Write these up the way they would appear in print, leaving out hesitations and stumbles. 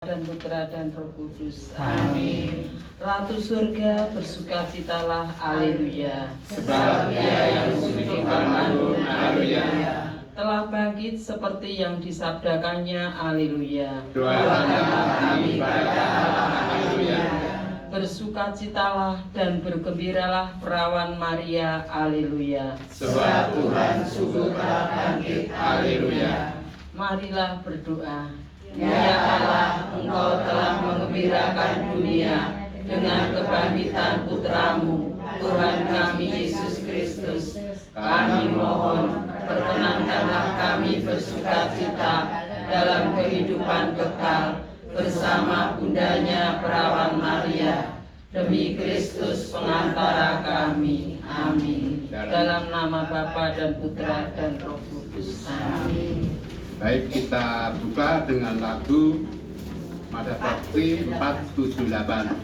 dan Putra dan Roh Kudus. Amin. Ratu surga, bersukacitalah, haleluya. Sebab Dia yang mensucikan agung, haleluya. Telah bangkit seperti yang disabdakannya, haleluya. Doakanlah kami pada Allah, haleluya. Bersukacitalah dan bergembiralah perawan Maria, haleluya. Sebab Tuhan sungguh telah bangkit, haleluya. Marilah berdoa. Ya Allah, Engkau telah menggembirakan dunia dengan kebangkitan Putramu, Tuhan kami Yesus Kristus. Kami mohon, perkenankanlah kami bersukacita dalam kehidupan kekal bersama bundanya perawan Maria, demi Kristus pengantara kami. Amin. Dalam nama Bapa dan Putra dan Roh Kudus. Amin. Baik, kita buka dengan lagu Mada Bakti 478.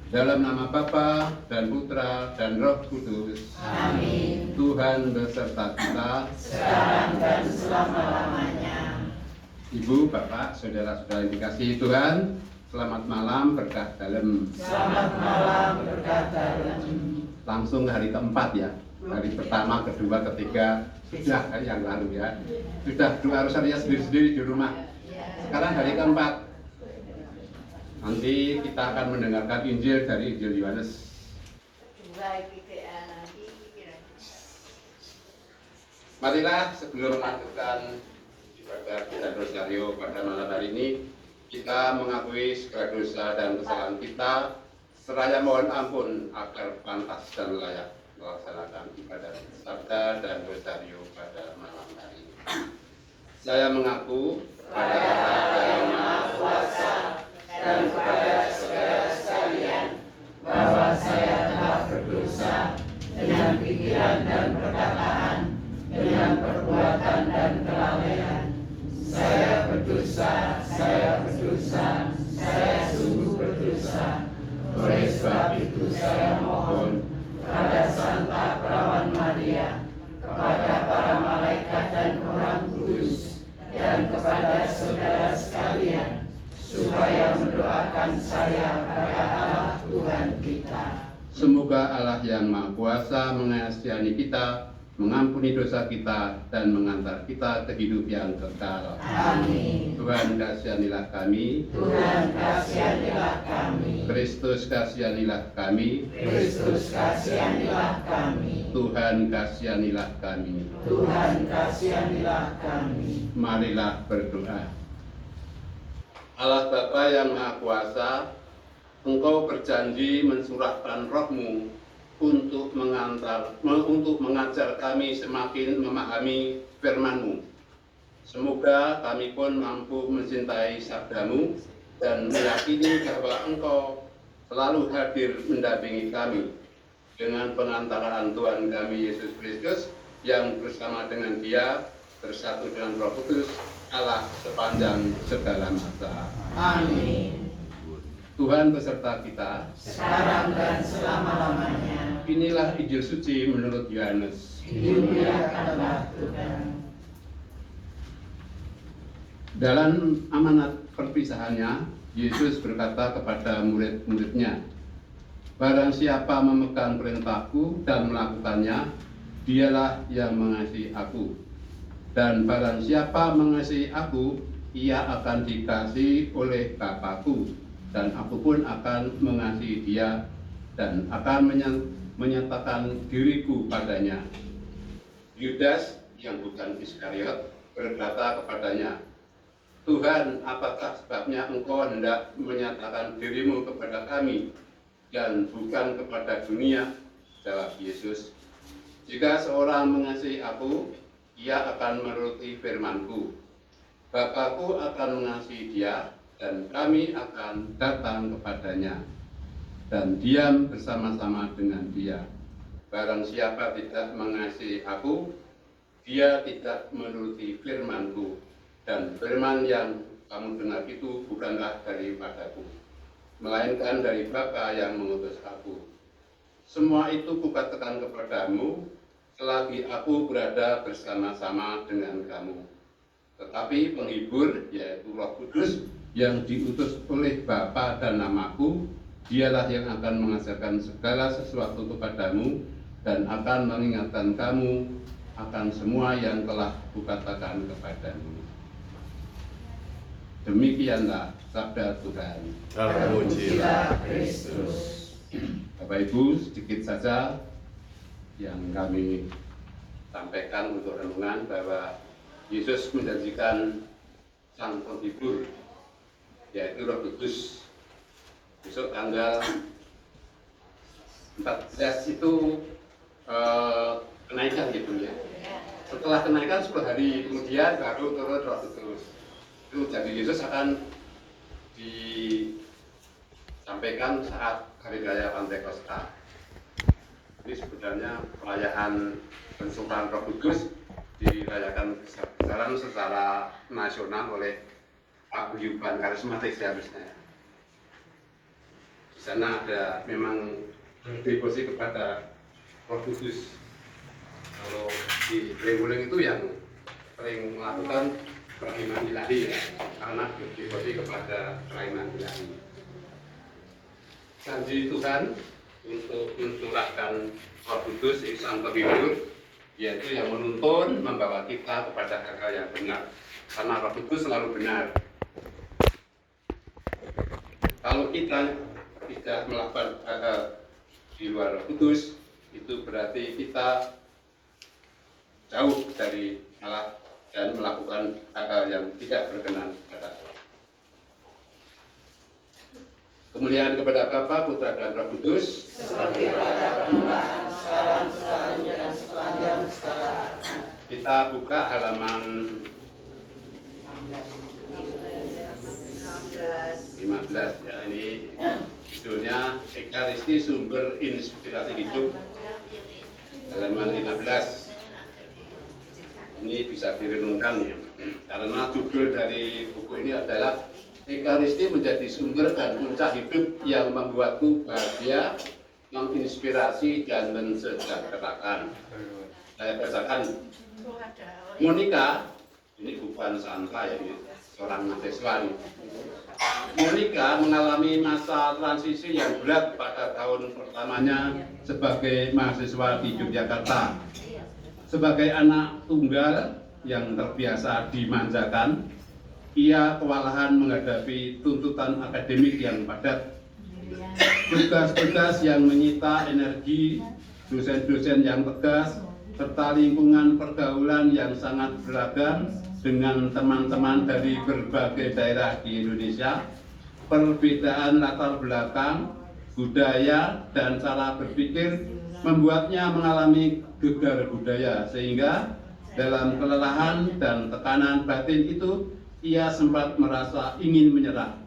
Dalam nama Bapa dan Putra dan Roh Kudus. Amin. Tuhan beserta kita Sekarang dan selama-lamanya. Ibu, Bapak, saudara-saudara yang dikasihi Tuhan, selamat malam berkah dalam. Selamat malam berkah dalam. Langsung hari keempat ya. Hari pertama, kedua, ketiga sudah hari yang lalu ya. Sudah doa rosaria sendiri-sendiri di rumah. Sekarang hari keempat. Nanti kita akan mendengarkan Injil dari Injil Yohanes. Marilah sebelum melakukan ibadah dan rosario pada malam hari ini, kita mengakui segala dosa dan kesalahan kita, seraya mohon ampun agar pantas dan layak melaksanakan ibadah sabda dan rosario pada malam hari ini. Saya mengaku pada Allah yang Maha Kuasa dan kepada saudara sekalian bahwa saya telah berdosa dengan pikiran dan perkataan, dengan perbuatan dan kelalaian. Saya berdosa, saya sungguh berdosa. Oleh sebab itu saya mohon kepada Santa Perawan Maria, kepada para malaikat dan orang kudus, dan kepada saudara sekalian, supaya mendoakan saya kepada Allah Tuhan kita. Semoga Allah yang Maha Kuasa mengasihani kita, mengampuni dosa kita, dan mengantar kita ke hidup yang kekal. Amin. Tuhan kasihanilah kami. Tuhan kasihanilah kami. Kristus kasihanilah kami. Kristus kasihanilah kami. Tuhan kasihanilah kami. Tuhan kasihanilah kami. Marilah berdoa. Allah Bapa yang Maha Kuasa, Engkau berjanji mencurahkan Roh-Mu untuk mengajar kami semakin memahami firman-Mu. Semoga kami pun mampu mencintai sabda-Mu dan meyakini bahwa Engkau selalu hadir mendampingi kami dengan pengantaran Tuhan kami Yesus Kristus yang bersama dengan Dia bersatu dengan Roh Kudus Allah sepanjang segala masa. Amin. Tuhan beserta kita sekarang dan selama-lamanya. Inilah Injil suci menurut Yohanes. Dimuliakanlah Tuhan. Dalam amanat perpisahannya, Yesus berkata kepada murid-muridnya, "Barang siapa memegang perintahku dan melakukannya, dialah yang mengasihi aku. Dan barang siapa mengasihi aku, ia akan dikasihi oleh Bapa-Ku, dan aku pun akan mengasihi dia dan akan menyatakan diriku padanya." Yudas yang bukan Iskariot berkata kepadanya, "Tuhan, apakah sebabnya engkau hendak menyatakan dirimu kepada kami dan bukan kepada dunia?" Jawab Yesus, "Jika seorang mengasihi aku, ia akan menuruti firman-Ku. Bapa-Ku akan mengasihi dia, dan kami akan datang kepadanya dan diam bersama-sama dengan dia. Barang siapa tidak mengasihi aku, dia tidak menuruti firman-Ku, dan firman yang kamu dengar itu bukanlah daripadaku, melainkan dari Bapa yang mengutus aku. Semua itu kukatakan kepadamu selagi aku berada bersama-sama dengan kamu. Tetapi penghibur, yaitu Roh Kudus, yang diutus oleh Bapa dan namaku, dialah yang akan mengajarkan segala sesuatu kepadamu dan akan mengingatkan kamu akan semua yang telah kukatakan kepadamu." Demikianlah sabda Tuhan. Terpujilah Kristus. Bapak Ibu, sedikit saja yang kami sampaikan untuk renungan bahwa Yesus menjanjikan Sang Penghibur, yaitu Roh Kudus. Besok tanggal 14 itu kenaikan gitu ya. Setelah kenaikan 10 hari kemudian baru turun Roh Kudus. Itu janji Yesus akan disampaikan saat hari raya Pantekosta. Ini sebenarnya perayaan pencurahan Roh Kudus dirayakan besar-besaran secara nasional oleh paguyuban karismatik seharusnya. Di sana ada memang devosi kepada Roh Kudus. Kalau di Trenggalek itu yang sering melakukan peraiman ilahi ya, karena devosi kepada peraiman ilahi. Janji Tuhan untuk mencurahkan Roh Kudus Sang Penghibur, yaitu yang menuntun membawa kita kepada hal-hal yang benar, karena Roh Kudus selalu benar. Kalau kita tidak melakukan hal di luar Roh Kudus, itu berarti kita jauh dari Allah dan melakukan hal-hal yang tidak berkenan kepada Allah. Kemuliaan kepada Bapa, Putra, dan Roh Kudus, Seperti pada permulaan, sekarang, selalu, dan sepanjang segala. kita buka halaman 15 ya, ini judulnya Ekaristi Sumber Inspirasi Hidup, halaman 15. Ini bisa direnungkan ya, karena judul dari buku ini adalah Ekaristi menjadi sumber dan puncak hidup yang membuatku bahagia, menginspirasi dan mensejahterakan. Saya bacakan. Monica, ini bukan Sandra ya, ini seorang mahasiswa. Monica mengalami masa transisi yang berat pada tahun pertamanya sebagai mahasiswa di Yogyakarta. Sebagai anak tunggal yang terbiasa dimanjakan, ia kewalahan menghadapi tuntutan akademik yang padat, tugas-tugas yang menyita energi, dosen-dosen yang tegas, serta lingkungan pergaulan yang sangat beragam dengan teman-teman dari berbagai daerah di Indonesia. Perbedaan latar belakang, budaya, dan cara berpikir membuatnya mengalami gegar budaya, sehingga dalam kelelahan dan tekanan batin itu ia sempat merasa ingin menyerah.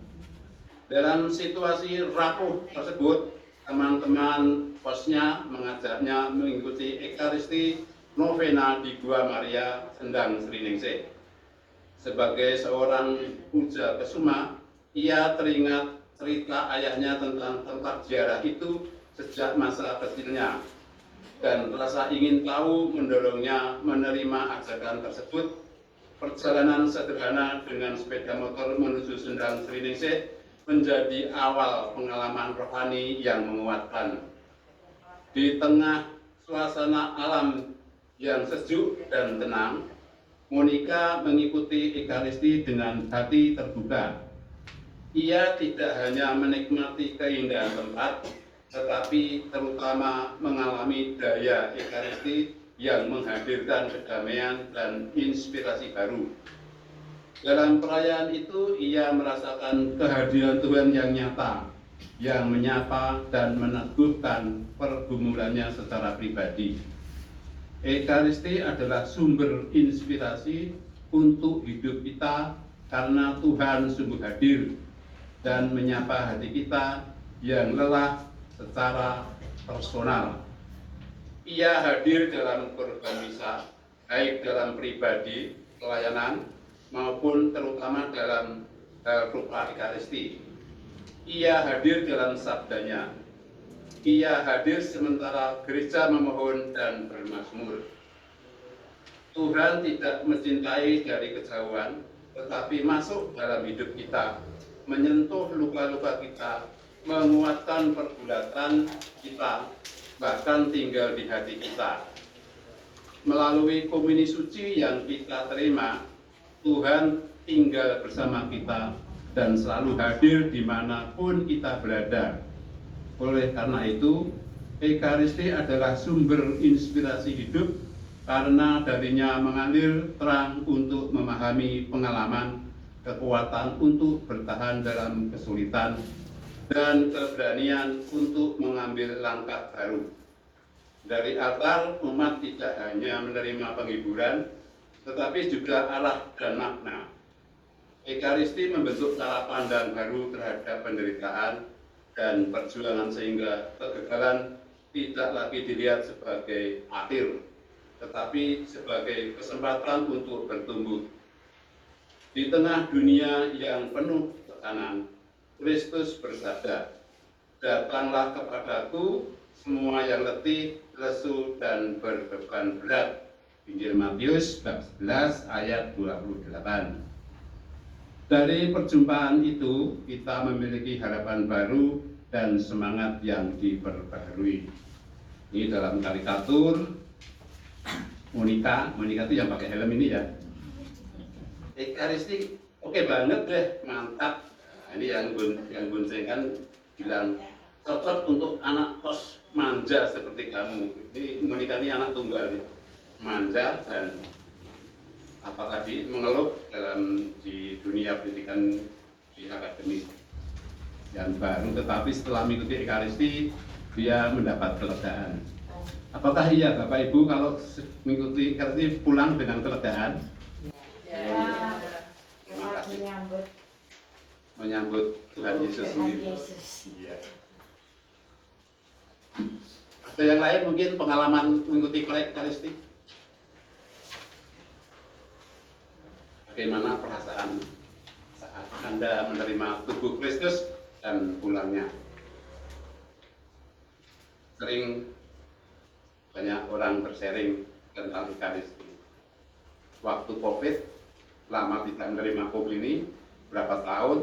Dalam situasi rapuh tersebut, teman-teman kosnya mengajaknya mengikuti Ekaristi Novena di Gua Maria Sendang Sriningsih. Sebagai seorang puja kesuma, ia teringat cerita ayahnya tentang tempat ziarah itu sejak masa kecilnya, dan rasa ingin tahu mendorongnya menerima ajakan tersebut. perjalanan sederhana dengan sepeda motor menuju Sendang Sriningsih menjadi awal pengalaman rohani yang menguatkan. Di tengah suasana alam yang sejuk dan tenang, Monica mengikuti Ekaristi dengan hati terbuka. Ia tidak hanya menikmati keindahan tempat, tetapi terutama mengalami daya Ekaristi yang menghadirkan kedamaian dan inspirasi baru. Dalam perayaan itu, ia merasakan kehadiran Tuhan yang nyata, yang menyapa dan meneguhkan pergumulannya secara pribadi. Ekaristi adalah sumber inspirasi untuk hidup kita karena Tuhan sungguh hadir dan menyapa hati kita yang lelah secara personal. Ia hadir dalam korban misa, baik dalam pribadi, pelayanan, maupun terutama dalam rupa Ekaristi. Ia hadir dalam sabdanya. Ia hadir sementara gereja memohon dan bermazmur. Tuhan tidak mencintai dari kejauhan, tetapi masuk dalam hidup kita, menyentuh luka-luka kita, menguatkan pergulatan kita, bahkan tinggal di hati kita. Melalui komuni suci yang kita terima, Tuhan tinggal bersama kita dan selalu hadir dimanapun kita berada. Oleh karena itu, Ekaristi adalah sumber inspirasi hidup karena darinya mengalir terang untuk memahami pengalaman, kekuatan untuk bertahan dalam kesulitan, dan keberanian untuk mengambil langkah baru. Dari altar, umat tidak hanya menerima penghiburan, tetapi juga arah dan makna. Ekaristi membentuk cara pandang baru terhadap penderitaan dan perjuangan sehingga kegagalan tidak lagi dilihat sebagai akhir, tetapi sebagai kesempatan untuk bertumbuh. Di tengah dunia yang penuh tekanan, Kristus bersabda, "Datanglah kepadaku semua yang letih, lesu, dan berbeban berat." Injil Matius bab 11 ayat 28. Dari perjumpaan itu, kita memiliki harapan baru dan semangat yang diperbaharui. Ini dalam karikatur Monica itu yang pakai helm ini ya. Ekaristi oke banget deh, mantap. Nah, ini yang boncengkan bilang cocok untuk anak kos manja seperti kamu. Ini Monica ini anak tunggal nih, manja dan apa tadi mengeluh di dunia pendidikan di akademis yang baru, tetapi setelah mengikuti Ekaristi dia mendapat kelegaan. Apakah iya Bapak Ibu kalau mengikuti Ekaristi pulang dengan kelegaan? Ya. Terima kasih. Menyambut Tuhan Yesus sendiri. Iya. Ada yang lain mungkin pengalaman mengikuti Ekaristi? Bagaimana perasaan saat Anda menerima tubuh Kristus dan pulangnya? Sering banyak orang bersharing tentang Ekaristi. Waktu COVID, lama tidak menerima ini, berapa tahun,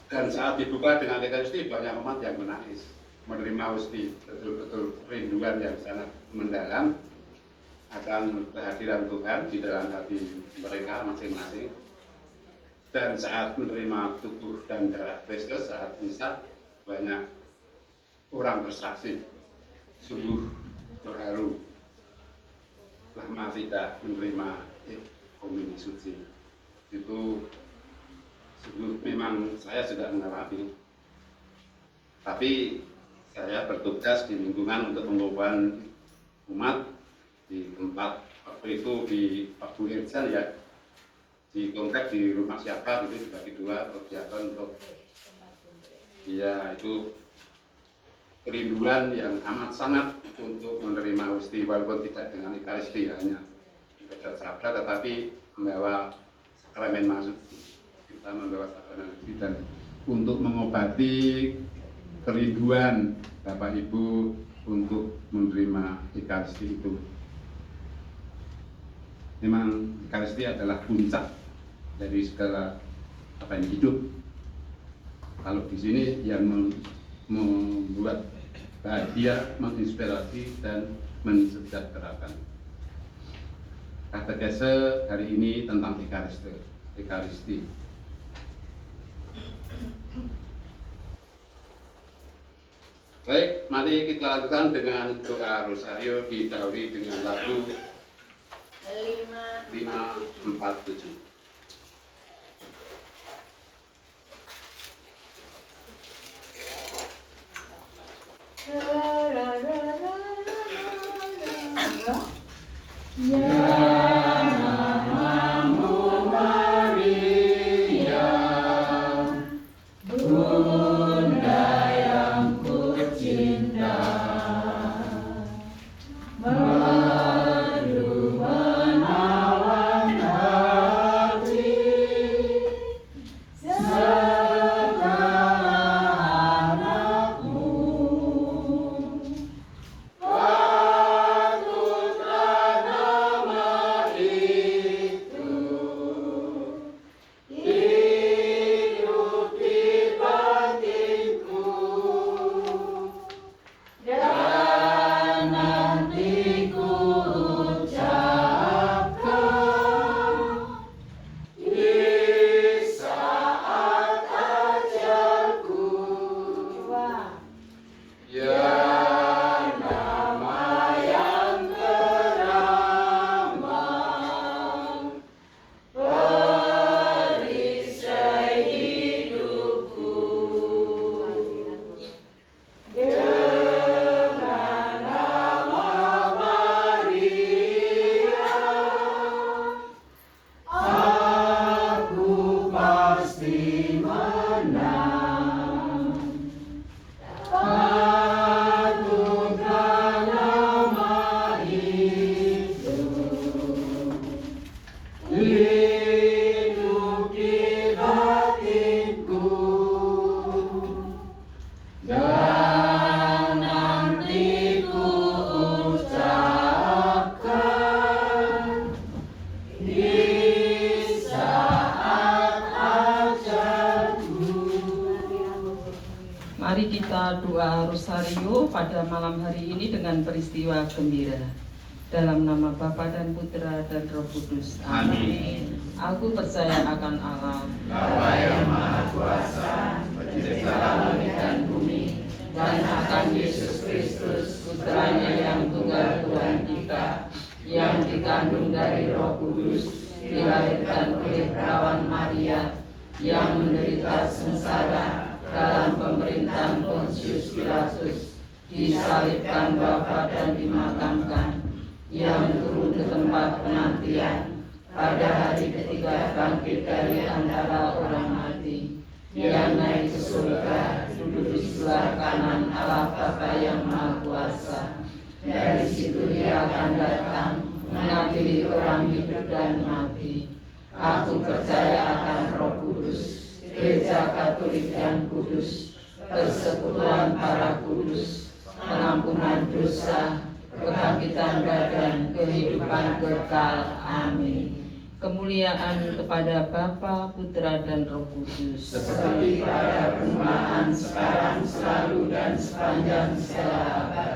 dan saat dibuka dengan Ekaristi banyak umat yang menangis, menerima Hosti, betul-betul rinduan yang sangat mendalam akan kehadiran Tuhan di dalam hati mereka masing-masing. Dan saat menerima tubuh dan darah Kristus saat misa, banyak orang bersaksi, sungguh terharu lama tidak menerima komuni suci. Itu sungguh memang saya sudah mengalami. Tapi saya bertugas di lingkungan untuk pengobatan umat di tempat waktu itu di Pak Bu Irjan ya, di komplek di rumah siapa gitu dibagi dua kegiatan untuk ya itu kerinduan yang amat sangat untuk menerima Hosti walaupun tidak dengan Ekaristi hanya ibadah sabda tetapi membawa sakramen masuk, kita membawa sakramen Hosti dan untuk mengobati kerinduan Bapak Ibu untuk menerima Ekaristi itu. memang Ekaristi adalah puncak dari segala apa yang hidup. Kalau di sini yang membuat bahagia, menginspirasi dan mensejahterakan. Katekese hari ini tentang Ekaristi. Baik, mari kita lakukan dengan doa rosario didahului dengan lagu 547. Mari kita doa rosario pada malam hari ini dengan peristiwa gembira. Dalam nama Bapa dan Putra dan Roh Kudus. Amin. Aku percaya akan Allah, Bapa yang Maha Kuasa, Pencipta langit dan bumi, dan akan Yesus Kristus, Putranya yang tunggal Tuhan kita, yang dikandung dari Roh Kudus, dilahirkan oleh perawan Maria, yang menderita sengsara dalam pemerintahan Pontius Pilatus, disalibkan Bapa dan dimakamkan, yang turun ke tempat penantian, pada hari ketiga bangkit dari antara orang mati, yang naik ke surga, duduk di sebelah kanan Allah Bapa yang Maha Kuasa. Dari situ Dia akan datang mengadili orang hidup dan mati. Aku percaya akan Roh Kudus, Gereja Katolik yang kudus, persekutuan para kudus, pengampunan dosa, kebangkitan badan, kehidupan kekal. Amin. Kemuliaan kepada Bapa, Putra dan Roh Kudus, seperti pada permulaan, sekarang, selalu, dan sepanjang segala abad.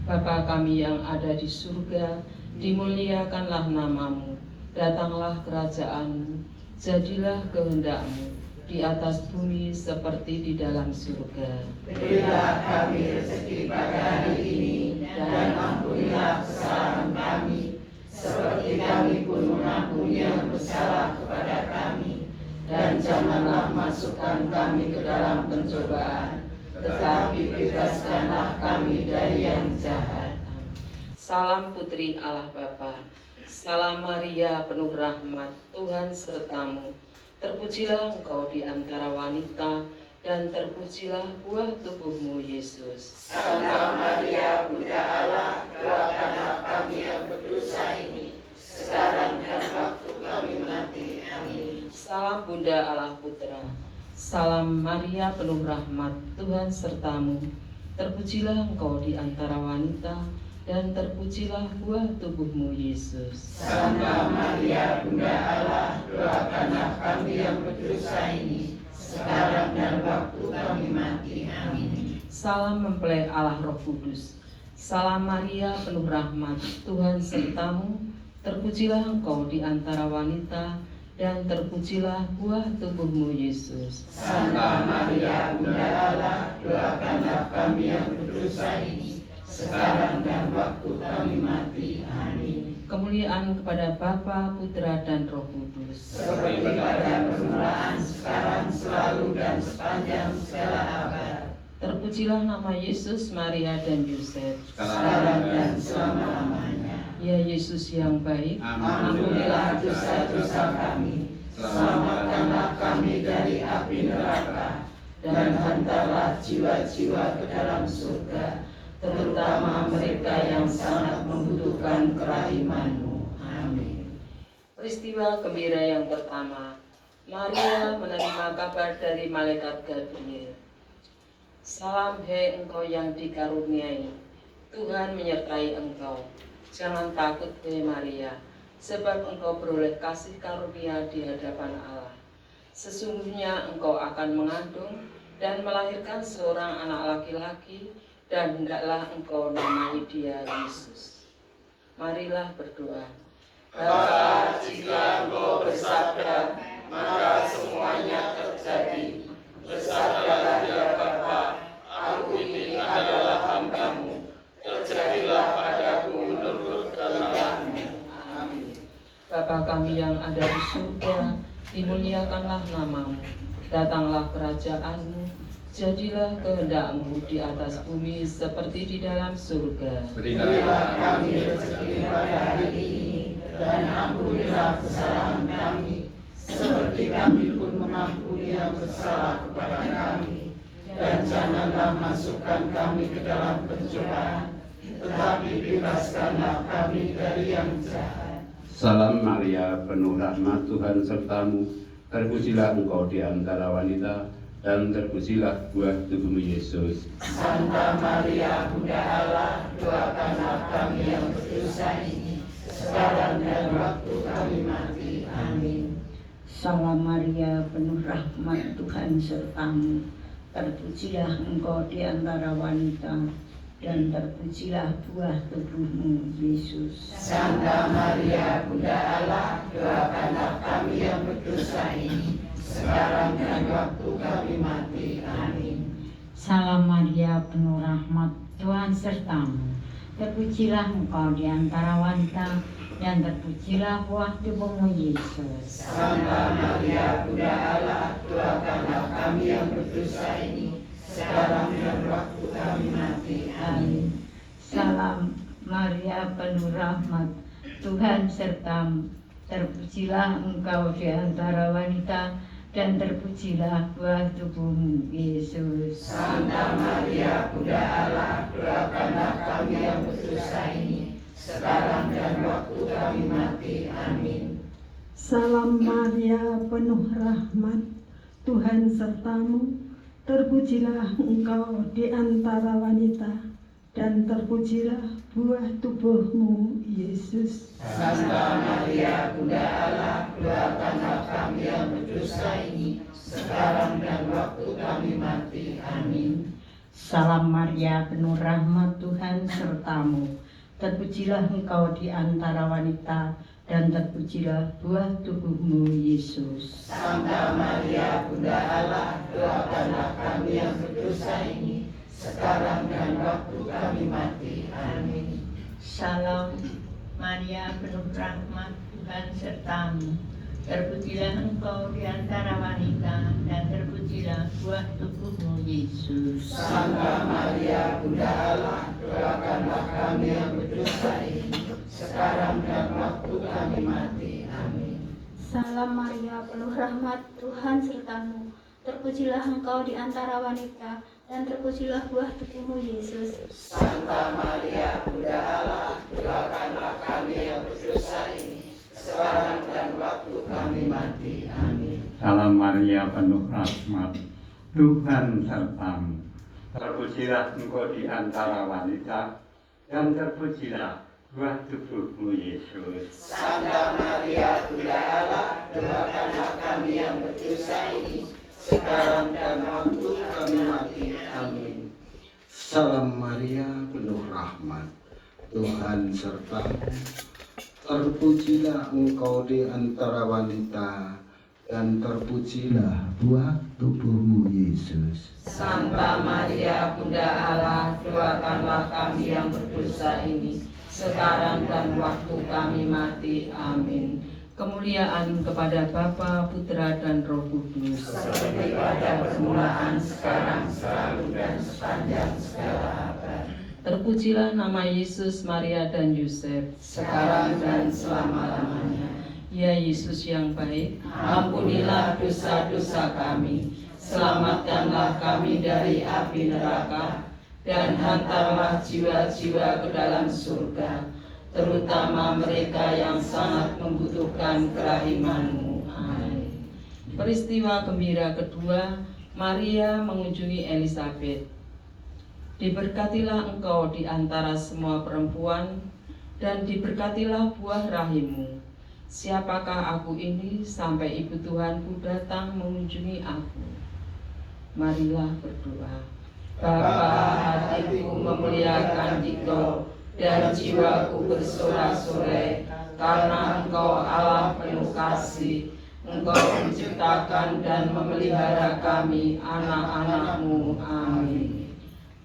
Bapa kami yang ada di surga, dimuliakanlah namamu, datanglah kerajaanmu, jadilah kehendak-Mu di atas bumi seperti di dalam surga. Berilah kami rezeki pada hari ini, dan ampunilah kesalahan kami, seperti kami pun mengampuni yang bersalah kepada kami. Dan janganlah masukkan kami ke dalam pencobaan, tetapi bebaskanlah kami dari yang jahat. Salam Putri Allah Bapa, salam Maria penuh rahmat, Tuhan sertamu. Terpujilah engkau di antara wanita, dan terpujilah buah tubuhmu Yesus. Santa Maria, Bunda Allah, doakanlah kami yang berdosa ini, sekarang dan waktu kami mati. Amin. Salam Bunda Allah Putra, salam Maria penuh rahmat, Tuhan sertamu. Terpujilah engkau di antara wanita, dan terpujilah buah tubuhmu Yesus. Santa Maria, Bunda Allah, doakanlah kami yang berdosa ini, sekarang dan waktu kami mati. Amin. Salam mempelai Allah Roh Kudus. Salam Maria, penuh rahmat, Tuhan sertamu. Terpujilah engkau di antara wanita, dan terpujilah buah tubuhmu Yesus. Santa Maria, Bunda Allah, doakanlah kami yang berdosa ini, sekarang dan waktu kami mati. Amin. Kemuliaan kepada Bapa, Putra, dan Roh Kudus. Seperti pada permulaan, sekarang, selalu, dan sepanjang segala abad. Terpujilah nama Yesus, Maria, dan Yosef. Sekarang dan selama-lamanya. Ya Yesus yang baik, Ampunilah dosa-dosa kami, selamatkanlah kami dari api neraka, dan hantarlah jiwa-jiwa ke dalam surga, terutama mereka yang sangat membutuhkan kerahiman-Mu. Amin. peristiwa gembira yang pertama, Maria menerima kabar dari malaikat Gabriel. Salam hai engkau yang dikaruniai, Tuhan menyertai engkau. Jangan takut hai Maria, sebab engkau beroleh kasih karunia di hadapan Allah. Sesungguhnya engkau akan mengandung dan melahirkan seorang anak laki-laki, dan hendaklah engkau namai dia Yesus. Marilah berdoa. Bapa, jika engkau bersabda, maka semuanya terjadi. Bersabdalah ya Bapa, aku ini adalah hamba-Mu. Terjadilah padaku menurut kehendak-Mu. Amin. Bapa kami yang ada di surga, dimuliakanlah nama-Mu. Datanglah kerajaan-Mu, jadilah kehendak-Mu di atas bumi seperti di dalam surga. Berilah kami rezeki pada hari ini, dan ampunilah kesalahan kami, seperti kami pun mengampuni yang bersalah kepada kami. Dan janganlah masukkan kami ke dalam pencobaan, tetapi bebaskanlah kami dari yang jahat. Salam Maria, penuh rahmat, Tuhan sertamu. Terpujilah engkau di antara wanita, dan terpujilah buah tubuhmu Yesus. Santa Maria, Bunda Allah, doakanlah kami yang berdosa ini, sekarang dan waktu kami mati. Amin. Salam Maria, penuh rahmat, Tuhan sertamu. Terpujilah engkau di antara wanita, dan terpujilah buah tubuhmu Yesus. Santa Maria, Bunda Allah, doakanlah kami yang berdosa ini, sekarang dan waktu kami mati. Amin. Salam Maria, penuh rahmat, Tuhan sertamu. Terpujilah engkau di antara wanita, dan terpujilah buah tubuhmu Yesus. Santa Maria, Bunda Allah, doakanlah kami yang berdosa ini, sekarang dan waktu kami mati. Amin. Salam Maria, penuh rahmat, Tuhan sertamu. Terpujilah engkau di antara wanita, dan terpujilah buah tubuhmu Yesus. Santa Maria, Bunda Allah, doakanlah kami yang berdosa ini, sekarang dan waktu kami mati. Amin. Salam Maria, penuh rahmat, Tuhan sertamu. Terpujilah engkau di antara wanita, dan terpujilah buah tubuhmu Yesus. Santa Maria, Bunda Allah, doakanlah kami yang berdosa ini, sekarang dan waktu kami mati. Amin. Salam Maria, penuh rahmat, Tuhan sertamu. Terpujilah engkau di antara wanita, dan terpujilah buah tubuhmu Yesus. Santa Maria, Bunda Allah, doakanlah kami yang berdosa ini, sekarang dan waktu kami mati. Amin. Salam Maria, penuh rahmat, Tuhan sertamu. Terpujilah engkau di antara wanita, dan terpujilah buah tubuhmu Yesus. Santa Maria, Bunda Allah, doakanlah kami yang berdosa ini, sekarang dan waktu kami mati. Amin. Salam Maria, penuh rahmat, Tuhan sertamu. Terpujilah engkau di antara wanita, dan terpujilah buah tubuhmu Yesus. Santa Maria, Bunda Allah, doakanlah kami yang berdosa ini, sekarang dan waktu kami mati. Amin. Salam Maria, penuh rahmat, Tuhan sertamu. Terpujilah engkau di antara wanita, dan terpujilah buah tubuhmu Yesus. Santa Maria Bunda Allah, doakanlah kami yang berdosa ini, sekarang dan waktu kami mati. Amin. Salam Maria, penuh rahmat, Tuhan sertamu. Terpujilah engkau di antara wanita, dan terpujilah buah tubuhmu Yesus. Santa Maria Bunda Allah, doakanlah kami yang berdosa ini, sekarang dan waktu kami mati. Amin. Kemuliaan kepada Bapa, Putra, dan Roh Kudus, Seperti pada permulaan, sekarang, selalu, dan sepanjang segala abad. terpujilah nama Yesus, Maria, dan Yusuf, Sekarang dan selama-lamanya. Ya Yesus yang baik, ampunilah dosa-dosa kami, selamatkanlah kami dari api neraka, dan hantarlah jiwa-jiwa ke dalam surga, terutama mereka yang sangat membutuhkan kerahiman-Mu. Amin. Peristiwa gembira kedua, Maria mengunjungi Elisabet. Diberkatilah engkau di antara semua perempuan, dan diberkatilah buah rahimmu. Siapakah aku ini sampai ibu Tuhanku datang mengunjungi aku? Marilah berdoa. Bapa, hatiku memuliakan Dikau, dan jiwaku bersorak-sorai, karena Engkau Allah penuh kasih. Engkau menciptakan dan memelihara kami, anak-anak-Mu. Amin.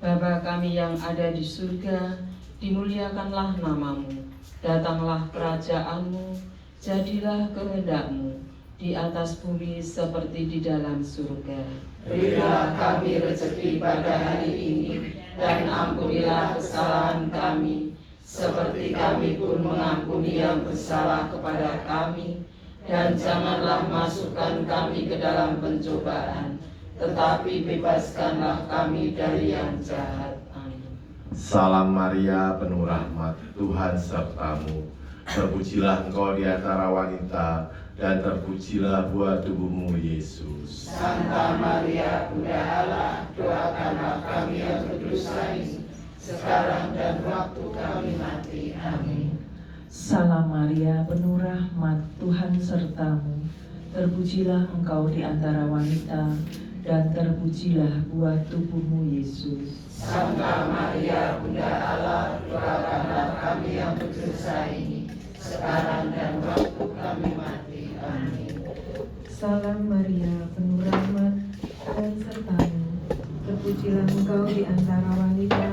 Bapa kami yang ada di surga, dimuliakanlah nama-Mu. Datanglah kerajaan-Mu, jadilah kehendak-Mu di atas bumi seperti di dalam surga. Berilah kami rezeki pada hari ini, dan ampunilah kesalahan kami, seperti kami pun mengampuni yang bersalah kepada kami. Dan janganlah masukkan kami ke dalam pencobaan, tetapi bebaskanlah kami dari yang jahat. Amin. Salam Maria, penuh rahmat, Tuhan sertamu. Terpujilah engkau di antara wanita, dan terpujilah buah tubuhmu Yesus. Santa Maria Bunda Allah, doakanlah kami yang berdosa ini, sekarang dan waktu kami mati. Amin. Salam Maria, penuh rahmat, Tuhan sertamu. Terpujilah engkau di antara wanita, dan terpujilah buah tubuhmu Yesus. Santa Maria Bunda Allah, doakanlah kami yang berdosa ini, sekarang dan waktu kami mati. Amin. Salam Maria, penuh rahmat, Tuhan sertamu. Terpujilah engkau di antara wanita,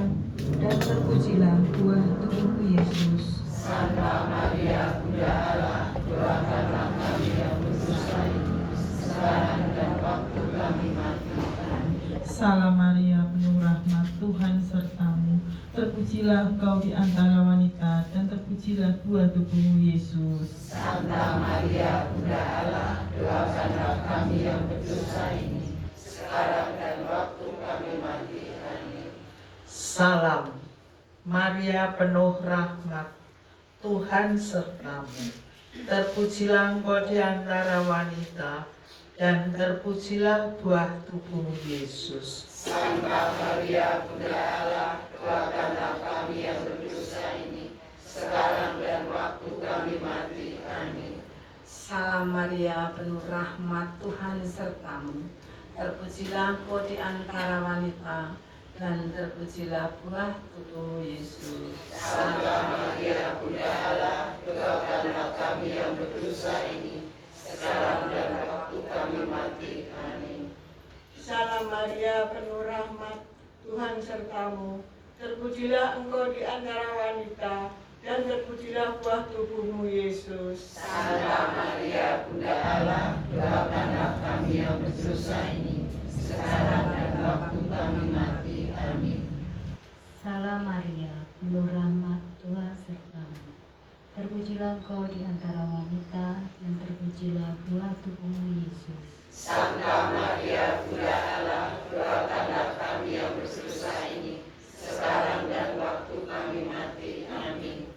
dan terpujilah buah tubuhmu Yesus. Santa Maria Bunda Allah, doakanlah kami yang berdosa ini, sekarang dan waktu kami mati. Amin. Salam Maria, penuh rahmat, Tuhan sertamu. Terpujilah engkau di antara wanita, dan terpujilah buah tubuhmu Yesus. Santa Maria Bunda Allah, doakanlah kami yang berdosa ini, sekarang dan waktu kami mati. Amin. Salam Maria, penuh rahmat, Tuhan sertamu. Terpujilah engkau di antara wanita, dan terpujilah buah tubuhmu Yesus. Santa Maria Bunda Allah, doakanlah kami yang berdosa ini, sekarang dan waktu kami mati. Amin. Salam Maria, penuh rahmat, Tuhan sertamu. Terpujilah engkau di antara wanita, dan terpujilah buah tubuhmu Yesus. Santa Maria Bunda Allah, doakanlah kami yang berdosa ini, sekarang dan waktu kami mati. Amin. Salam Maria, penuh rahmat, Tuhan sertamu. Terpujilah engkau di antara wanita, dan terpujilah buah tubuhmu Yesus. Santa Maria Bunda Allah, doakanlah kami yang berdosa ini, sekarang dan waktu kami mati. Amin. Salam Maria, penuh rahmat, Tuhan sertamu. Terpujilah engkau di antara wanita, dan terpujilah buah tubuhmu Yesus. Santa Maria Bunda Allah, doakanlah kami yang berdosa ini, sekarang dan waktu kami mati. Amin.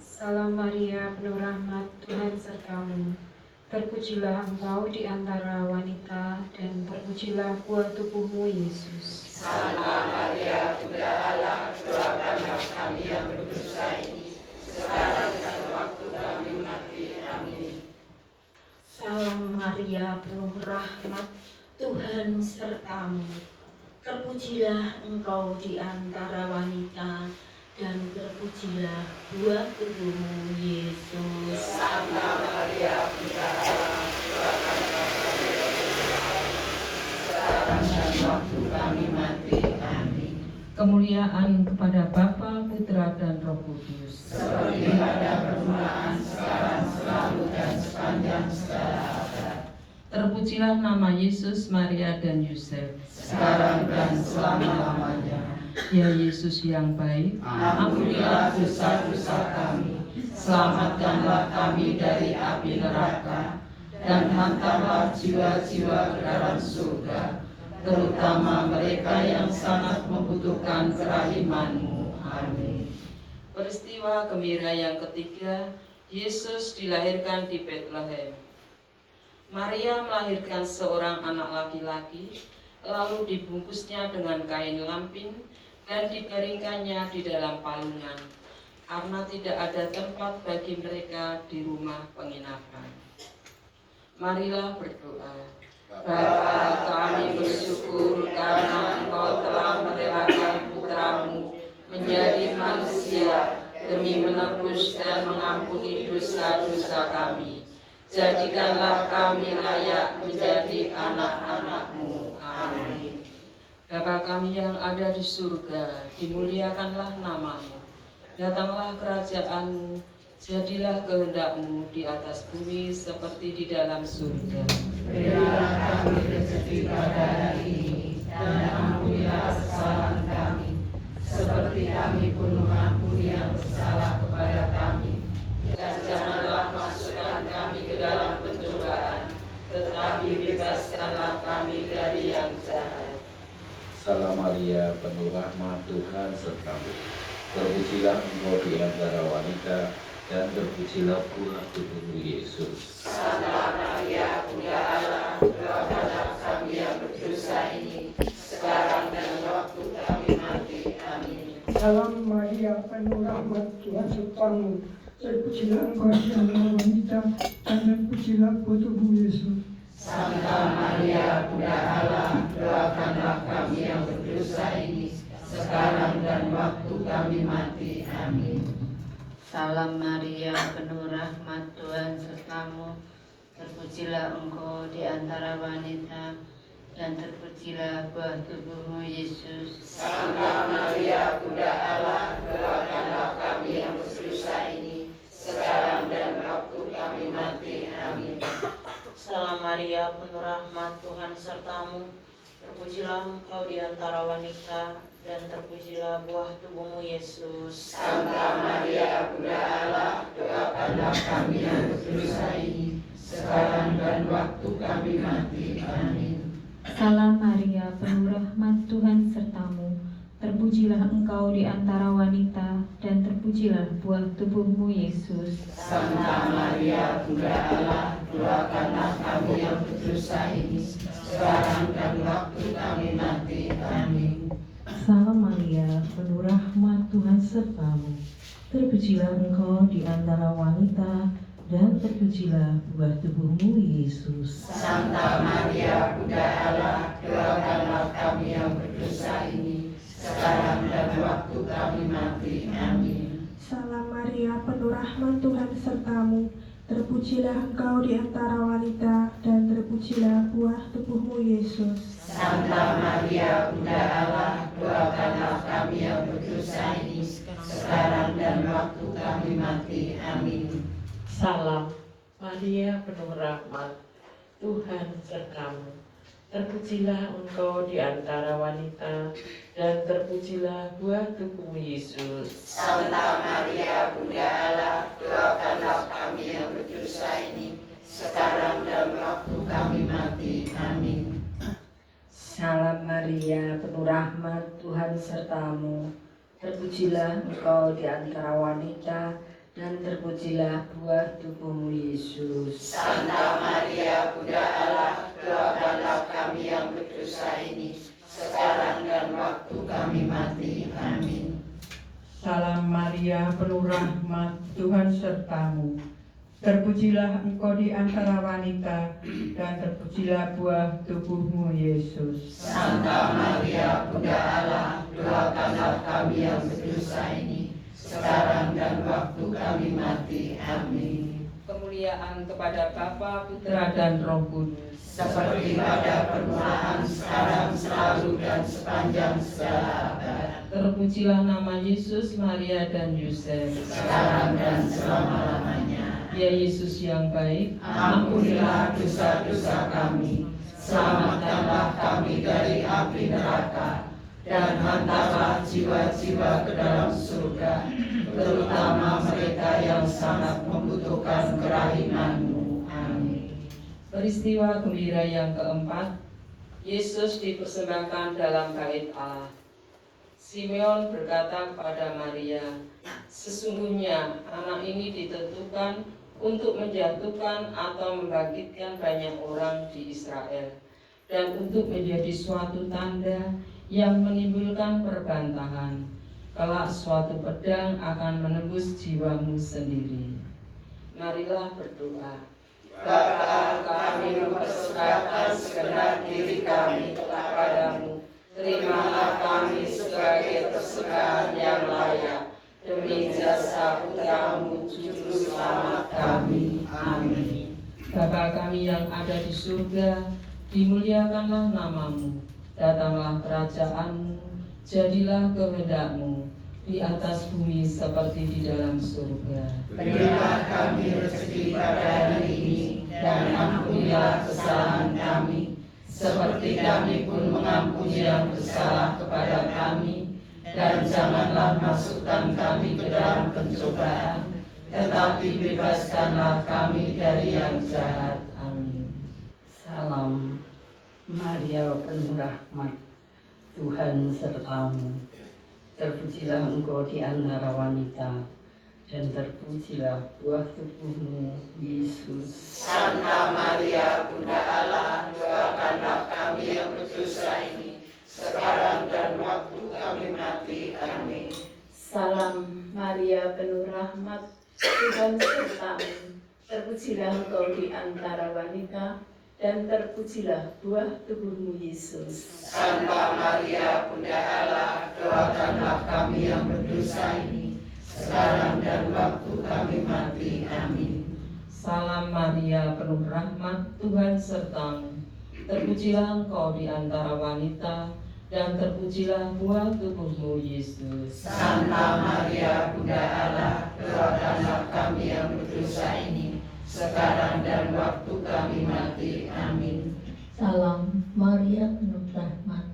Salam Maria, penuh rahmat, Tuhan sertamu. Terpujilah engkau di antara wanita, dan terpujilah buah tubuhmu Yesus. Santa Maria Bunda Allah, doakanlah kami yang berdosa ini, sekarang dan waktu kami mati. Amin. Salam Maria, penuh rahmat, Tuhan sertamu. Terpujilah engkau di antara wanita, dan terpujilah buah tubuhmu, Yesus. Santa Maria Bunda Allah, doakanlah kami yang berdosa ini, sekarang dan waktu kami mati. Amin. Kemuliaan kepada Bapa, Putra, dan Roh Kudus. Seperti pada permulaan, sekarang, selalu, dan sepanjang segala abad. Terpujilah nama Yesus, Maria, dan Yusuf. Sekarang dan selama-lamanya. Ya Yesus yang baik, Ampunilah dosa-dosa kami, selamatkanlah kami dari api neraka, dan hantarlah jiwa-jiwa ke dalam surga, terutama mereka yang sangat membutuhkan kerahiman-Mu. Amin. Peristiwa gembira yang ketiga, Yesus dilahirkan di Betlehem. Maria melahirkan seorang anak laki-laki, lalu dibungkusnya dengan kain lampin dan dibaringkannya di dalam palungan, karena tidak ada tempat bagi mereka di rumah penginapan. Marilah berdoa. Bapa, kami bersyukur karena Engkau telah merelakan putramu menjadi manusia demi menebus dan mengampuni dosa-dosa kami. Jadikanlah kami layak menjadi anak-anak-Mu. Amin. Bapa kami yang ada di surga, dimuliakanlah nama-Mu. Datanglah kerajaan-Mu, jadilah kehendak-Mu di atas bumi seperti di dalam surga. Berilah kami rezeki pada hari ini, dan ampunilah kesalahan kami, seperti kami pun mengampuni yang bersalah kepada kami. Dan janganlah masukkan kami ke dalam pencobaan, tetapi bebaskanlah kami dari yang jahat. Salam Maria, penuh rahmat, Tuhan sertamu. Terpujilah engkau di antara wanita, dan terpujilah buah tubuhmu, Yesus. Santa Maria, Bunda Allah, doakanlah kami yang berdosa ini, sekarang dan waktu kami mati. Amin. Salam Maria, penuh rahmat, Tuhan sertamu. Terpujilah engkau di antara wanita, dan terpujilah buah tubuhmu, Yesus. Santa Maria, Bunda Allah, doakanlah kami yang berdosa ini, sekarang dan waktu kami mati. Amin. Salam Maria, penuh rahmat, Tuhan sertamu. Terpujilah engkau di antara wanita, dan terpujilah buah tubuhmu, Yesus. Santa Maria, Bunda Allah, doakanlah kami yang berdosa ini, sekarang dan waktu kami mati. Amin. Salam Maria, penuh rahmat, Tuhan sertamu. Terpujilah engkau di antara wanita, dan terpujilah buah tubuhmu, Yesus. Santa Maria, Bunda Allah, doakanlah kami yang berdosa ini, sekarang dan waktu kami mati. Amin. Salam Maria, penuh rahmat, Tuhan sertamu. Terpujilah engkau di antara wanita, dan terpujilah buah tubuhmu, Yesus. Santa Maria, Bunda Allah, doakanlah kami yang berdosa ini, sekarang dan waktu kami mati. Amin. Salam Maria, penuh rahmat, Tuhan sertamu. Terpujilah engkau di antara wanita, dan terpujilah buah tubuhmu, Yesus. Santa Maria, Bunda Allah, doakanlah kami yang berdosa ini, sekarang dan waktu kami mati. Amin. Salam Maria, penuh rahmat, Tuhan sertamu. Terpujilah engkau di antara wanita, dan terpujilah buah tubuhmu, Yesus. Santa Maria, Bunda Allah, doakanlah kami yang berdosa ini, sekarang dan waktu kami mati. Amin. Salam Maria, penuh rahmat, Tuhan sertamu. Terpujilah engkau di antara wanita, dan terpujilah buah tubuhmu, Yesus. Santa Maria, Bunda Allah, doakanlah kami yang berdosa ini, sekarang dan waktu kami mati. Amin. Salam Maria, penuh rahmat, Tuhan sertamu. Terpujilah engkau di antara wanita, dan terpujilah buah tubuhmu, Yesus. Santa Maria, Bunda Allah, doakanlah kami yang berdosa ini, sekarang dan waktu kami mati. Amin. Salam Maria, penuh rahmat, Tuhan sertamu. Terpujilah engkau di antara wanita, dan terpujilah buah tubuhmu, Yesus. Santa Maria, Bunda Allah, doakanlah kami yang berdosa ini, sekarang dan waktu kami mati. Amin. Kemuliaan kepada Bapa, Putra, dan Roh Kudus, seperti pada permulaan, sekarang, selalu, dan sepanjang segala abad. Terpujilah nama Yesus, Maria, dan Yusuf, sekarang dan selama-lamanya. Ya Yesus yang baik, ampunilah dosa-dosa kami, selamatkanlah kami dari api neraka, dan hantarlah jiwa-jiwa ke dalam surga, terutama mereka yang sangat membutuhkan kerahiman-Mu. Amin. Peristiwa gembira yang keempat, Yesus dipersembahkan dalam bait Allah. Simeon berkata kepada Maria, sesungguhnya anak ini ditentukan untuk menjatuhkan atau membangkitkan banyak orang di Israel, dan untuk menjadi suatu tanda yang menimbulkan perbantahan. Kelak suatu pedang akan menembus jiwamu sendiri. Marilah berdoa. Bapa, kami mempersembahkan segenap diri kami kepadamu. Terimalah kami sebagai persembahan yang layak demi jasa Putramu Juru Selamat kami. Amin. Bapa kami yang ada di surga, dimuliakanlah namamu. Datanglah kerajaan-Mu, jadilah kehendak-Mu di atas bumi seperti di dalam surga. Berilah kami rezeki pada hari ini, dan ampunilah kesalahan kami, seperti kami pun mengampuni yang bersalah kepada kami. Dan janganlah masukkan kami ke dalam pencobaan, tetapi bebaskanlah kami dari yang jahat. Amin. Salam Maria, penuh rahmat, Tuhan sertamu. Terpujilah engkau di antara wanita, dan terpujilah buah tubuhmu, Yesus. Santa Maria, Bunda Allah, doakanlah kami yang berdosa ini, sekarang dan waktu kami mati. Amin. Salam Maria, penuh rahmat, Tuhan sertamu. Terpujilah engkau di antara wanita, dan terpujilah buah tubuhmu, Yesus. Santa Maria, Bunda Allah, doakanlah kami yang berdosa ini, sekarang dan waktu kami mati. Amin. Salam Maria, penuh rahmat, Tuhan sertamu. Terpujilah engkau di antara wanita, dan terpujilah buah tubuhmu, Yesus. Santa Maria, Bunda Allah, doakanlah kami yang berdosa ini, sekarang dan waktu kami mati. Amin. Salam Maria, penuh rahmat,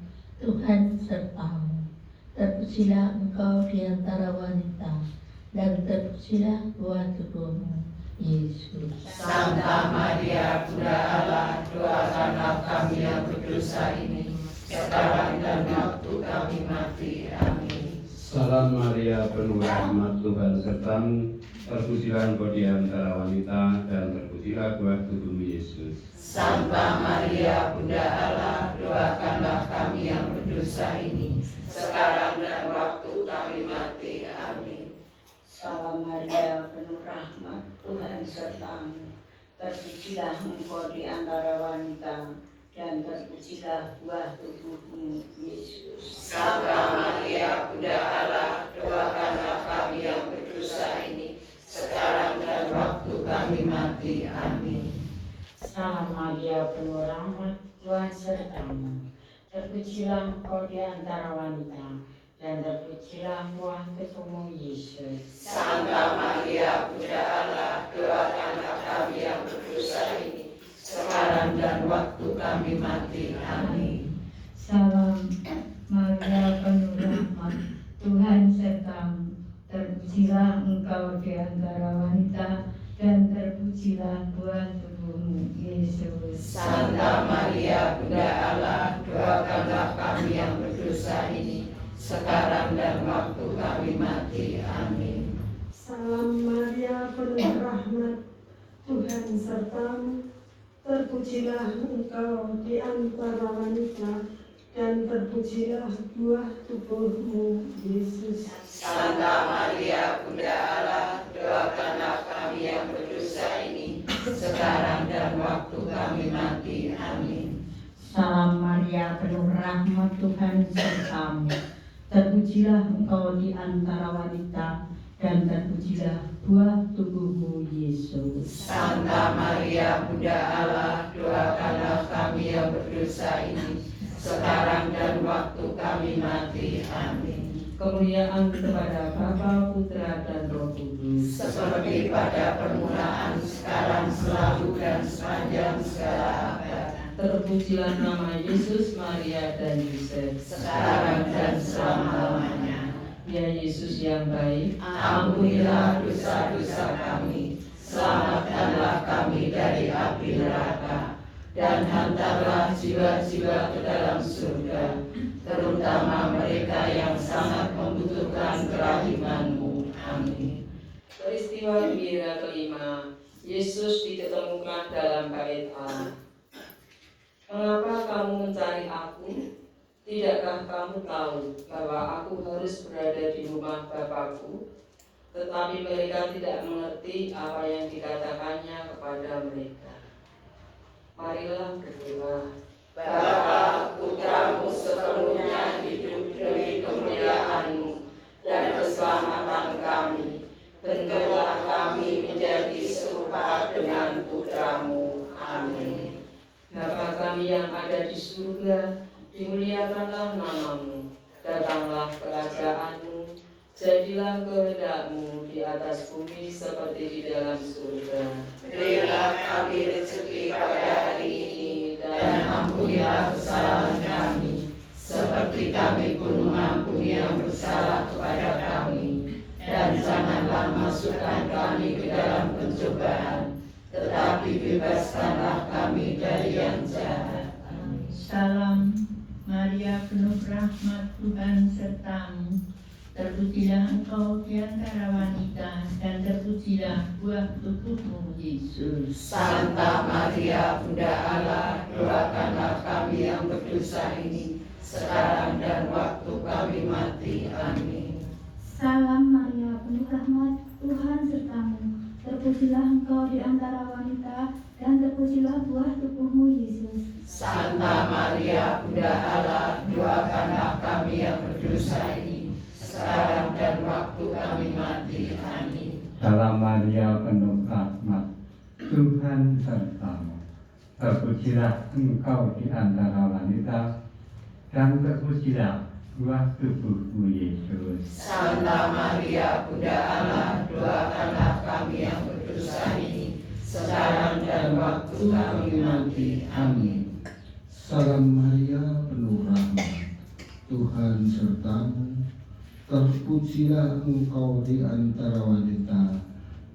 Tuhan sertamu. Terpujilah engkau di antara wanita, dan terpujilah buah tubuhmu, Yesus. Santa Maria, Bunda Allah, doakanlah kami yang berdosa ini, sekarang dan waktu kami mati. Amin. Salam Maria, penuh rahmat, Tuhan sertamu. Terpujilah engkau di antara wanita, dan terpujilah buah tubuhmu, Yesus. Santa Maria, Bunda Allah, doakanlah kami yang berdosa ini, sekarang dan waktu kami mati. Amin. Salam Maria, penuh rahmat, Tuhan sertamu. Terpujilah engkau di antara wanita, dan terpujilah buah tubuhmu, Yesus. Santa Maria, Bunda Allah, doakanlah kami yang berdosa ini, sekarang dan waktu kami mati. Amin. Salam Maria, penuh rahmat, Tuhan sertamu. Terpujilah engkau di antara wanita, dan terpujilah buah tubuhmu, Yesus. Santa Maria, Bunda Allah, doakanlah kami yang berdosa ini, sekarang dan waktu kami mati. Amin. Salam Maria, penuh rahmat, Tuhan sertamu. Terpujilah engkau di antara wanita, dan terpujilah buah tubuhmu, Yesus. Santa Maria, Bunda Allah, doakanlah kami yang berdosa ini, sekarang dan waktu kami mati. Amin. Salam Maria, penuh rahmat, Tuhan sertamu. Terpujilah engkau di antara wanita, dan terpujilah buah tubuhmu, Yesus. Santa Maria, Bunda Allah, doakanlah kami yang berdosa ini, sekarang dan waktu kami mati. Amin. Salam Maria, penuh rahmat Tuhan sertamu. Terpujilah engkau di antara wanita, dan terpujilah buah tubuhmu, Yesus. Santa Maria, Bunda Allah, doakanlah kami yang berdosa ini, sekarang dan waktu kami mati. Amin. Kemuliaan kepada Bapa, Putra, dan Roh Kudus, seperti pada permulaan, sekarang, selalu, dan sepanjang segala abad. Terpujilah nama Yesus, Maria, dan Yusuf, sekarang dan selama-lamanya. Ya Yesus yang baik, ampunilah dosa-dosa kami, selamatkanlah kami dari api neraka, dan hantarlah jiwa-jiwa ke dalam surga, terutama mereka yang sangat membutuhkan kerahiman-Mu. Amin. Peristiwa gembira kelima, Yesus diketemukan dalam bait Allah. Mengapa kamu mencari aku? Tidakkah kamu tahu bahwa aku harus berada di rumah Bapakku? Tetapi mereka tidak mengerti apa yang dikatakannya kepada mereka. Marilah berdoa. Bapa, Putramu sepenuhnya hidup demi kemuliaan-Mu dan keselamatan kami. Bentuklah kami menjadi serupa dengan Putramu. Amin. Bapa kami yang ada di surga, dimuliakanlah nama-Mu, datanglah kerajaan-Mu, jadilah kehendak-Mu di atas bumi seperti di dalam surga. Berilah kami rezeki pada hari ini, dan ampunilah kesalahan kami, seperti kami pun mengampuni yang bersalah kepada kami. Dan janganlah masukkan kami ke dalam pencobaan, tetapi bebaskanlah kami dari yang jahat. Salam Maria, penuh rahmat Tuhan sertamu. Terpujilah engkau di antara wanita, dan terpujilah buah tubuhmu, Yesus. Santa Maria, Bunda Allah, doakanlah kami yang berdosa ini, sekarang dan waktu kami mati. Amin. Salam Maria, penuh rahmat Tuhan sertamu. Terpujilah engkau di antara wanita, dan terpujilah buah tubuhmu, Yesus. Santa Maria, Bunda Allah, doakanlah kami yang berdosa ini, sekarang dan waktu kami mati. Amin. Salam Maria, penuh rahmat Tuhan sertamu. Terpujilah engkau di antara wanita, dan terpujilah buah tubuhmu, Yesus. Santa Maria, Bunda Allah, doakanlah kami yang berdosa ini, sekarang dan waktu kami mati. Amin. Salam Maria, penuh rahmat Tuhan sertamu. Terpujilah engkau di antara wanita,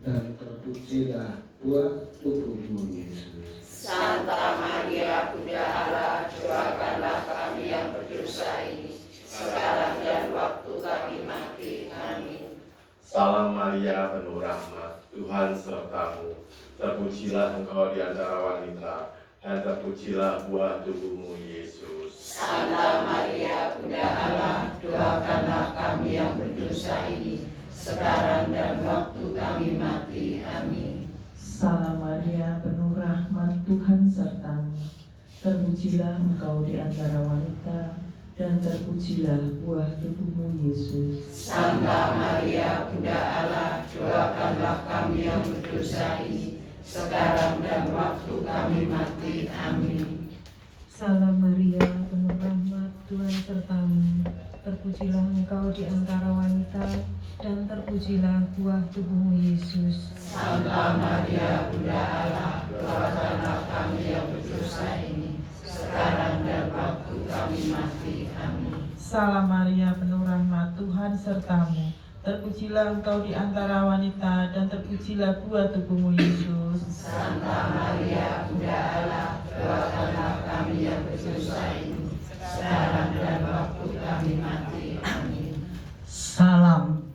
dan terpujilah buah tubuhmu, Yesus. Santa Maria, Bunda Allah, doakanlah kami yang berdosa ini, sekarang dan waktu kami mati. Amin. Salam Maria, penuh rahmat, Tuhan sertamu. Terpujilah engkau di antara wanita, dan terpujilah buah tubuhmu, Yesus. Santa Maria, Bunda Allah, doakanlah kami yang berdosa ini, sekarang dan waktu kami mati. Amin. Salam Maria, penuh rahmat Tuhan sertamu. Terpujilah engkau di antara wanita, dan terpujilah buah tubuhmu, Yesus. Santa Maria, Bunda Allah, doakanlah kami yang berdosa ini, sekarang dan waktu kami mati. Amin. Salam Maria, penuh rahmat Tuhan sertamu. Terpujilah engkau di antara wanita, dan terpujilah buah tubuhmu, Yesus. Santa Maria, Bunda Allah, doakanlah kami yang berdosa ini, sekarang dan waktu kami mati. Amin. Salam Maria, penuh rahmat Tuhan sertamu. Terpujilah engkau di antara wanita, dan terpujilah buah tubuhmu, Yesus. Santa Maria, Bunda Allah, doakanlah kami yang berdosa ini, sekarang dan waktu kami mati. Amin. Salam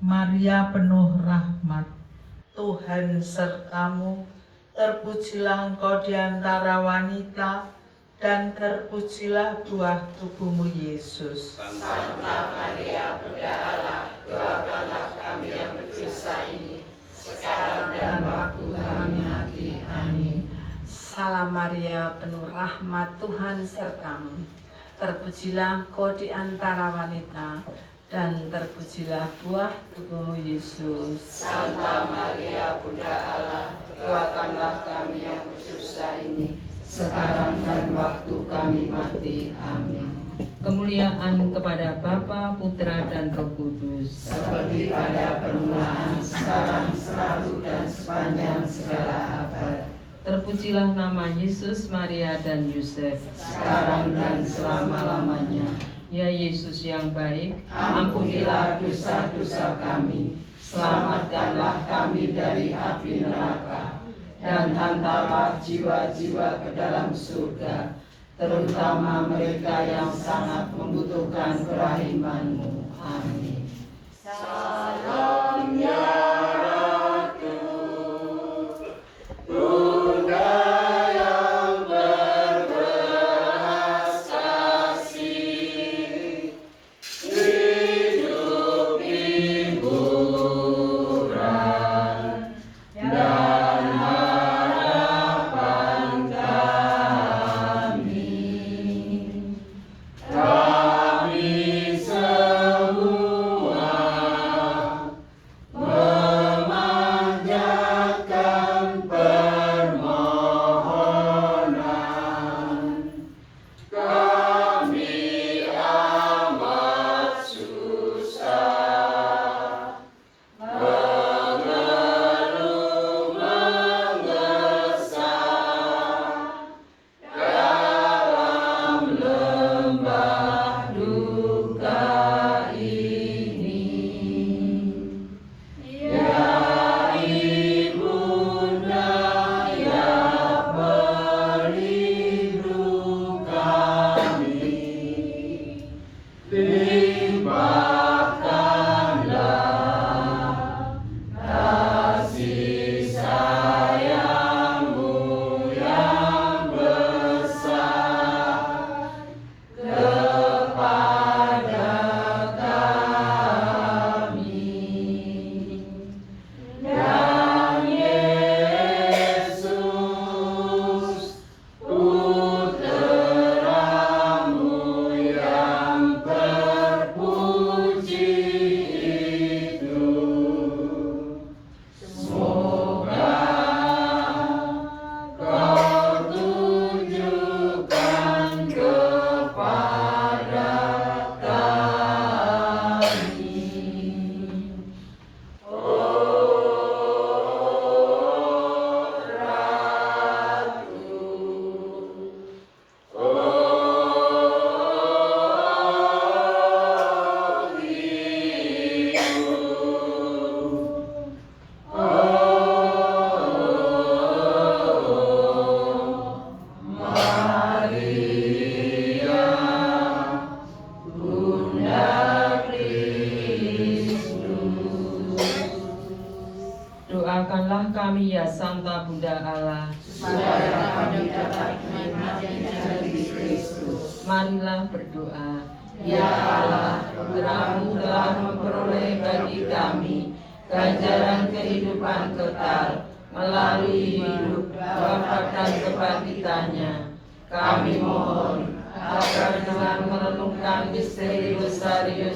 Maria, penuh rahmat Tuhan sertamu. Terpujilah engkau di antara wanita, dan terpujilah buah tubuhmu Yesus. Santa Maria, Bunda Allah, doakanlah kami yang berdosa ini, sekarang dan waktu kami mati. Amin. Salam Maria, penuh rahmat, Tuhan sertamu. Terpujilah engkau di antara wanita, dan terpujilah buah tubuhmu Yesus. Santa Maria, Bunda Allah, doakanlah kami yang berdosa ini, sekarang dan waktu kami mati. Amin. Kemuliaan kepada Bapa, Putra, dan Roh Kudus, seperti pada permulaan, sekarang, selalu, dan sepanjang segala abad. Terpujilah nama Yesus, Maria, dan Yusuf, sekarang dan selama-lamanya. Ya Yesus yang baik, ampunilah dosa-dosa kami, selamatkanlah kami dari api neraka, dan hantarlah jiwa-jiwa ke dalam surga, terutama mereka yang sangat membutuhkan kerahiman-Mu. Amin. Salam ya Ratu, Bunda yang berbelas kasih, hidup hiburan dan harapan kami. Kami semua memanjatkan permohonan. Kami amat susah, mengeluh mengesah dalam lembah duka ini. Ya Ibunda, ya pelindung kami, limpahkanlah kasih sayang-Mu yang besar kepada kami. Dan Yesus, Putra-Mu yang terpuji itu, semoga Kau tunjukkan kepada kami. Oh Ratu, oh Ibu, oh Maria, Bunda Kristus. doakanlah kami ya Santa Bunda Allah, supaya kami dapat menikmati janji Kristus. marilah berdoa. Ya Allah, Putra-Mu telah memperoleh bagi kami ganjaran kehidupan kekal melalui hidup, wafat dan kebangkitannya. Kami mohon agar dengan merenungkan misterius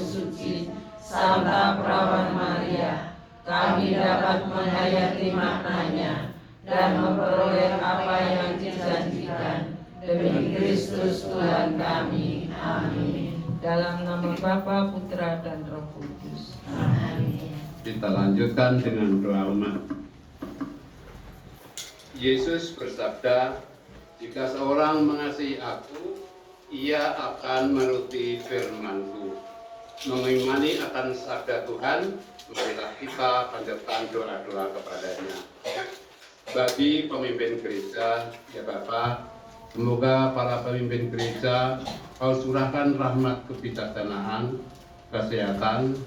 suci Santa Perawan Maria, kami dapat menghayati maknanya dan memperoleh apa yang dijanjikan. Demi Kristus Tuhan kami. Amin. Dalam nama Bapa, Putra, dan Roh Kudus. Amin. Kita lanjutkan dengan doa umat. Yesus bersabda, jika seorang mengasihi aku, ia akan menuruti firman-Ku. Mengimani akan sabda Tuhan, marilah kita panjatkan doa-doa kepadanya. Bagi pemimpin gereja, ya Bapa, semoga para pemimpin gereja Kau curahkan rahmat kebijaksanaan, kesehatan,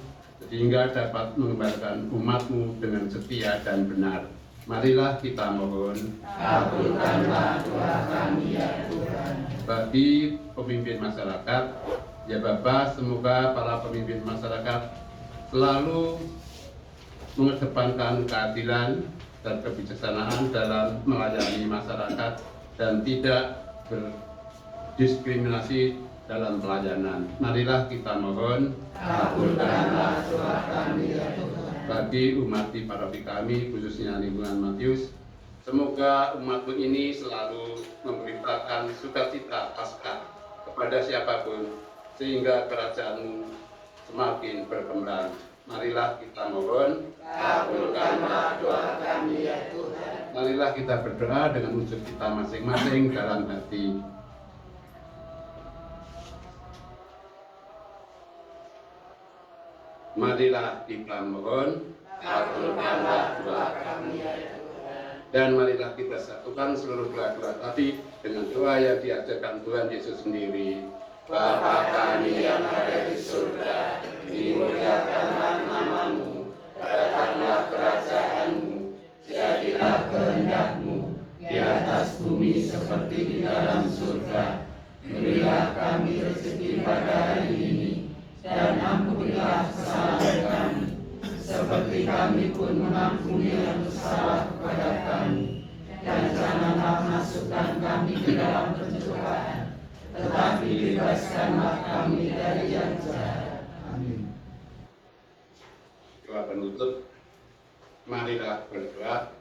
sehingga dapat mengembalikan umat-Mu dengan setia dan benar. Marilah kita mohon. Kabulkanlah doa kami ya Tuhan. Bagi pemimpin masyarakat, ya Bapa, semoga para pemimpin masyarakat selalu mengedepankan keadilan dan kebijaksanaan dalam melayani masyarakat dan tidak berdiskriminasi dalam pelayanan. Marilah kita mohon. Kabulkanlah doa kami ya Tuhan. Bagi umat di paroki kami, khususnya lingkungan Matius, semoga umatmu ini selalu memberitakan sukacita Paskah kepada siapapun, sehingga kerajaanmu semakin berkembang. Marilah kita mohon. Kabulkanlah doa kami ya Tuhan. Marilah kita berdoa dengan wujud kita masing-masing dalam hati. Marilah kita mohon. Kabulkanlah doa kami ya Tuhan. Dan marilah kita satukan seluruh doa-doa tadi dengan doa yang diajarkan Tuhan Yesus sendiri. Bapa kami yang ada di surga, dimuliakanlah namamu, datanglah kerajaanmu, jadilah kehendakmu di atas bumi seperti di dalam surga. Berilah kami rezeki pada hari ini, dan ampunilah kesalahan kami, seperti kami pun mengampuni yang bersalah kepada kami. Dan janganlah masukkan kami ke dalam pencobaan, tetapi bebaskanlah kami dari yang jahat. Amin. Doa penutup, marilah berdoa.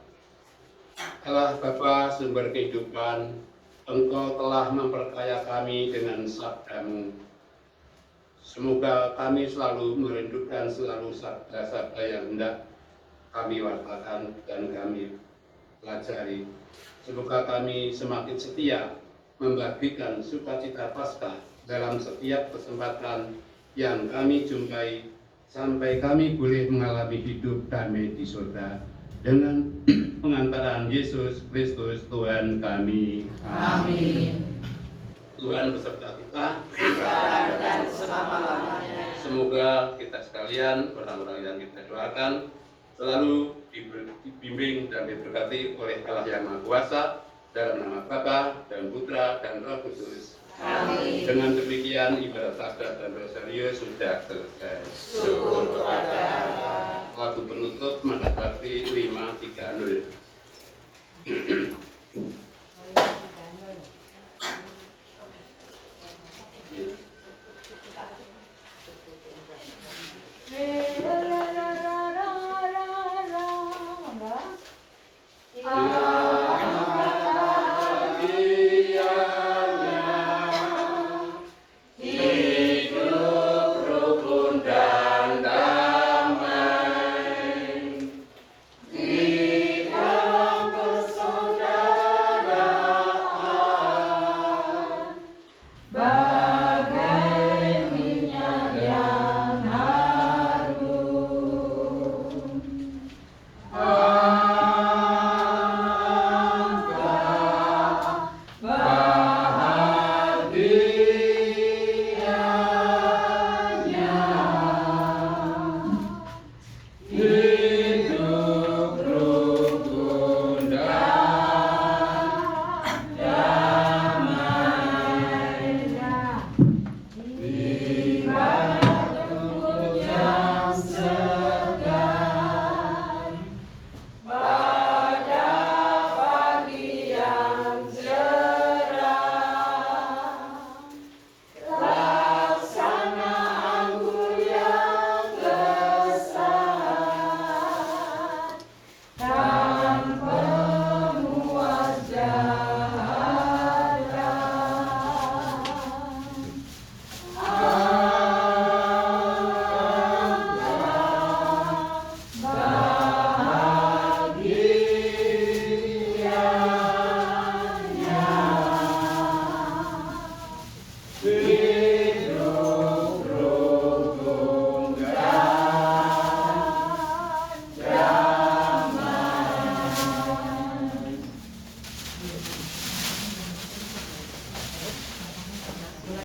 Allah Bapa sumber kehidupan, Engkau telah memperkaya kami dengan sabda-Mu. Semoga kami selalu merindukan selalu sabda-sabda yang hendak kami wartakan dan kami pelajari. Semoga kami semakin setia membagikan sukacita Paskah dalam setiap kesempatan yang kami jumpai, sampai kami boleh mengalami hidup damai di surga dengan pengantaran Yesus Kristus Tuhan kami. Amin. Tuhan beserta kita sekarang dan selama-lamanya. Semoga kita sekalian, orang-orang yang kita doakan, selalu dibimbing dan diberkati oleh Allah yang Maha Kuasa, dalam nama Bapa dan Putra dan Roh Kudus. Amin. Dengan demikian ibadah takbir dan rosario sudah selesai. Syukur kepada Allah. Lagu penutup Mandat Bakti 530.